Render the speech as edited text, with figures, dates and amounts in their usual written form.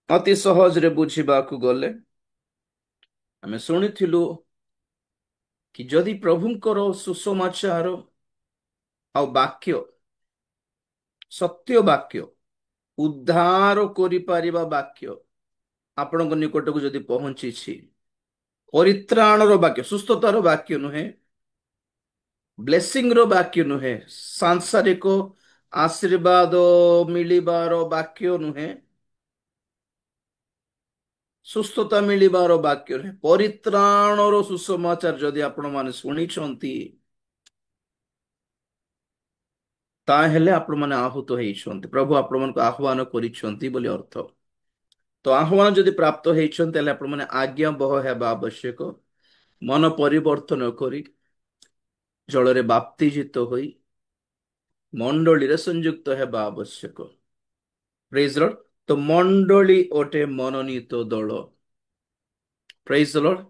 ଅତି ସହଜରେ ବୁଝିବାକୁ ଗଲେ ଆମେ ଶୁଣିଥିଲୁ କି ଯଦି ପ୍ରଭୁଙ୍କର ସୁସମାଚାର ଆଉ ବାକ୍ୟ ସତ୍ୟ ବାକ୍ୟ ଉଦ୍ଧାର କରିପାରିବା ବାକ୍ୟ ଆପଣଙ୍କ ନିକଟକୁ ଯଦି ପହଞ୍ଚିଛି, ପରିତ୍ରାଣର ବାକ୍ୟ, ସୁସ୍ଥତାର ବାକ୍ୟ ନୁହେଁ, ବ୍ଲେସିଂ ର ବାକ୍ୟ ନୁହେଁ, ସାଂସାରିକ ଆଶୀର୍ବାଦ ମିଳିବାର ବାକ୍ୟ ନୁହେଁ, ସୁସ୍ଥତା ମିଳିବାର ବାକ୍ୟ ନୁହେଁ, ପରିତ୍ରାଣର ସୁସମାଚାର ଯଦି ଆପଣମାନେ ଶୁଣିଛନ୍ତି, ତାହେଲେ ଆପଣମାନେ ଆହୁତ ହେଇଛନ୍ତି। ପ୍ରଭୁ ଆପଣମାନଙ୍କୁ ଆହ୍ୱାନ କରିଛନ୍ତି ବୋଲି ଅର୍ଥ। ତ ଆହ୍ୱାନ ଯଦି ପ୍ରାପ୍ତ ହେଇଛନ୍ତି, ତାହେଲେ ଆପଣମାନେ ଆଜ୍ଞା ବହ ହେବା ଆବଶ୍ୟକ। ମନ ପରିବର୍ତ୍ତନ କରି ଜଳରେ ବାପ୍ତିଜିତ ହୋଇ ମଣ୍ଡଳୀରେ ସଂଯୁକ୍ତ ହେବା ଆବଶ୍ୟକ। Praise Lord. ତ ମଣ୍ଡଳୀ ଗୋଟେ ମନୋନୀତ ଦଳ। Praise Lord.